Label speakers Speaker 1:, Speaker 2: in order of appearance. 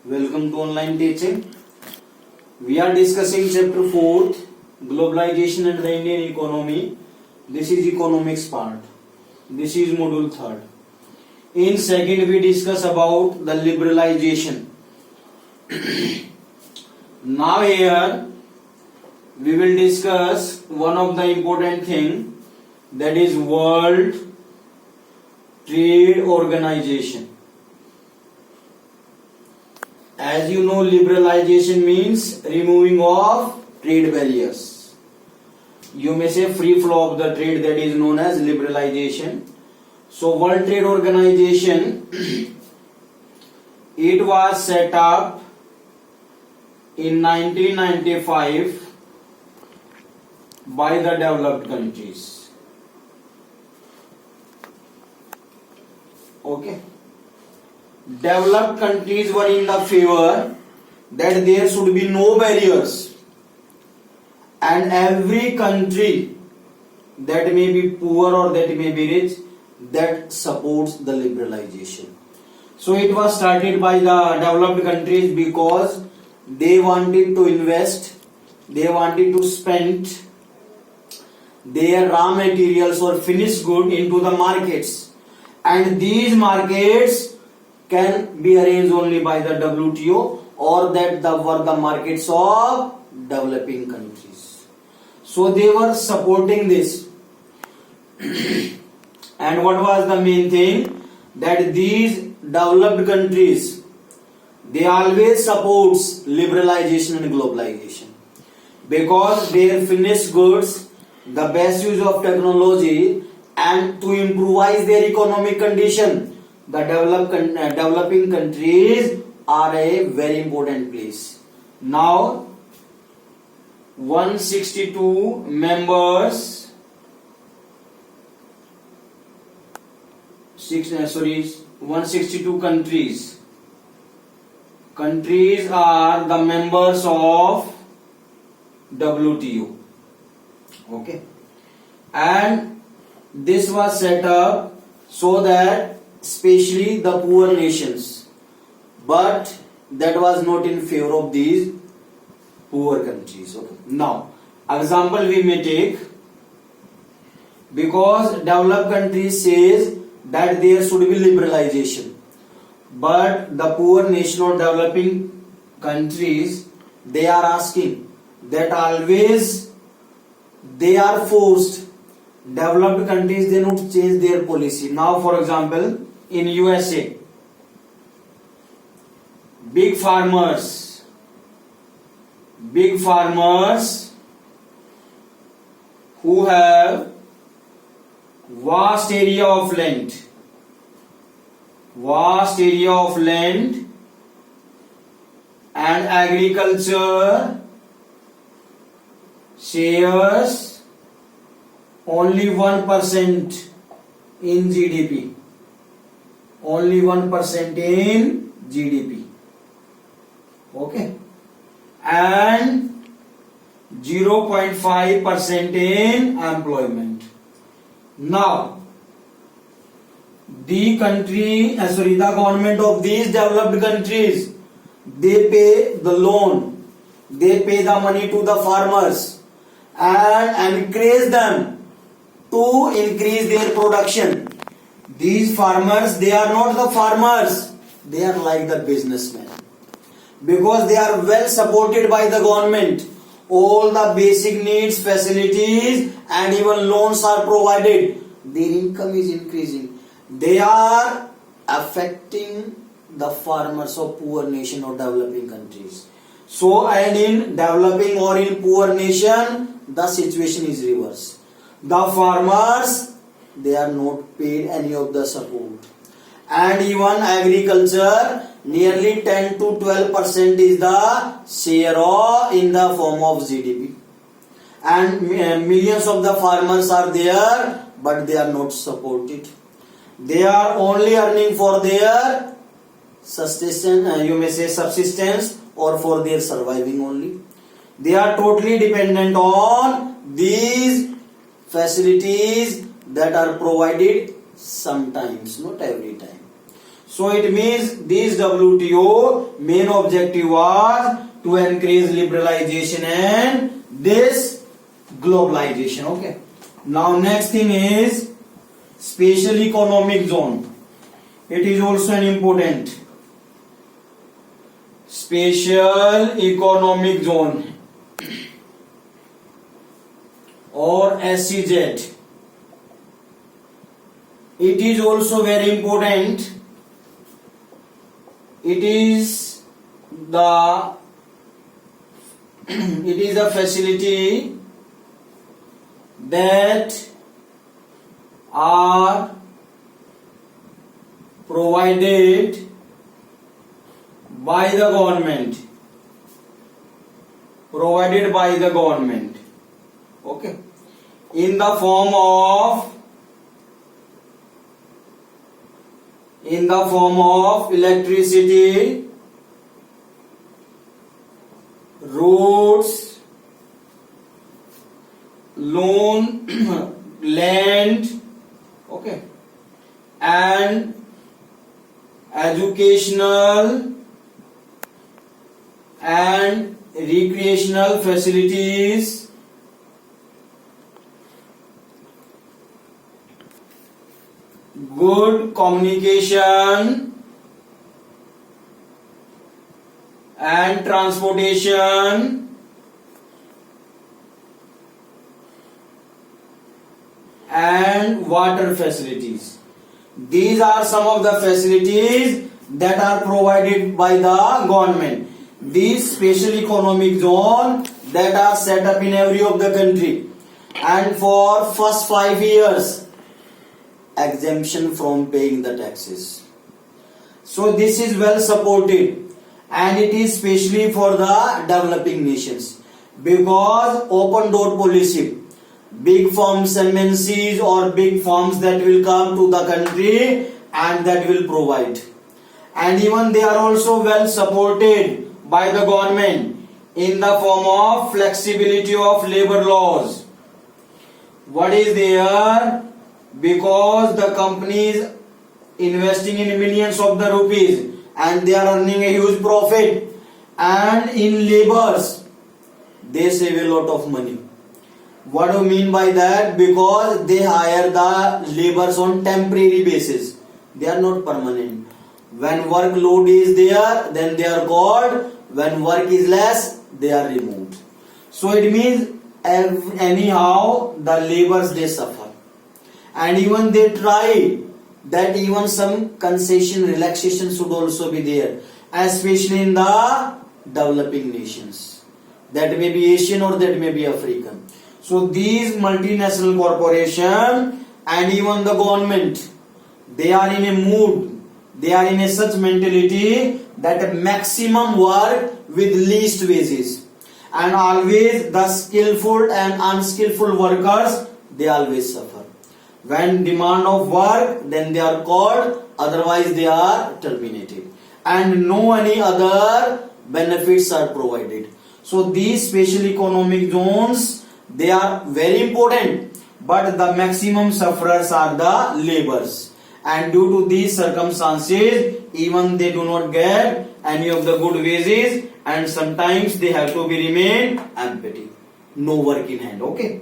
Speaker 1: Welcome to online teaching. We are discussing chapter 4th, globalization and the Indian economy. This is economics part. This is module 3rd. In second we discuss about the liberalization. Now here we will discuss one of the important thing, that is World Trade Organization. As you know, liberalization means removing of trade barriers. You may say free flow of the trade, that is known as liberalization. So World Trade Organization it was set up in 1995 by the developed countries. Okay. Developed countries were in the favor that there should be no barriers, and every country, that may be poor or that may be rich, that supports the liberalization. So it was started by the developed countries because they wanted to invest, they wanted to spend their raw materials or finished good into the markets, and these markets can be arranged only by the WTO, or that were the markets of developing countries. So they were supporting this. And what was the main thing? That these developed countries, they always supports liberalization and globalization, because their finished goods, the best use of technology, and to improvise their economic condition, the developing countries are a very important place. Now 162 members, 162 countries are the members of WTO. Okay, and this was set up so that especially the poor nations, but that was not in favor of these poor countries. Okay. Now example we may take, because developed countries says that there should be liberalization, but the poor nation or developing countries, they are asking that always they are forced, developed countries, they not change their policy. Now for example, in USA, big farmers who have vast area of land and agriculture shares only 1% in GDP. Only 1% in GDP. Okay. And 0.5% in employment. Now, the government of these developed countries, they pay the loan, they pay the money to the farmers and encourage them to increase their production. These farmers, they are not the farmers, they are like the businessmen, because they are well supported by the government. All the basic needs, facilities and even loans are provided. Their income is increasing. They are affecting the farmers of poor nation or developing countries. So, and in developing or in poor nation, the situation is reverse. The farmers, they are not paid any of the support, and even agriculture, nearly 10 to 12% is the share in the form of GDP, and millions of the farmers are there, but they are not supported. They are only earning for their subsistence, you may say subsistence, or for their surviving only. They are totally dependent on these facilities that are provided sometimes, not every time. So it means this WTO main objective was to increase liberalization and this globalization. Okay. Now next thing is special economic zone. It is also an important special economic zone or SEZ. It is also very important. It is the it is a facility that are provided by the government, okay, in the form of electricity, roads, loan, land, okay, and educational and recreational facilities, good communication and transportation, and water facilities. These are some of the facilities that are provided by the government. These special economic zone that are set up in every of the country, and for first 5 years exemption from paying the taxes. So this is well supported, and it is specially for the developing nations, because open door policy, big firms, MNCs or big firms that will come to the country and that will provide, and even they are also well supported by the government in the form of flexibility of labor laws. What is there? Because the companies investing in millions of the rupees and they are earning a huge profit, and in labors they save a lot of money. What do you mean by that? Because they hire the laborers on temporary basis, they are not permanent. When workload is there, then they are called. When work is less, they are removed. So it means anyhow the laborers they suffer, and even they try that even some concession relaxation should also be there, especially in the developing nations, that may be Asian or that may be African. So these multinational corporation and even the government, they are in a mood, they are in a such mentality that maximum work with least wages, and always the skillful and unskillful workers, they always suffer. When demand of work, then they are called, otherwise they are terminated, and no any other benefits are provided. So these special economic zones, they are very important, but the maximum sufferers are the laborers, and due to these circumstances even they do not get any of the good wages, and sometimes they have to be remain empty, no work in hand. Okay.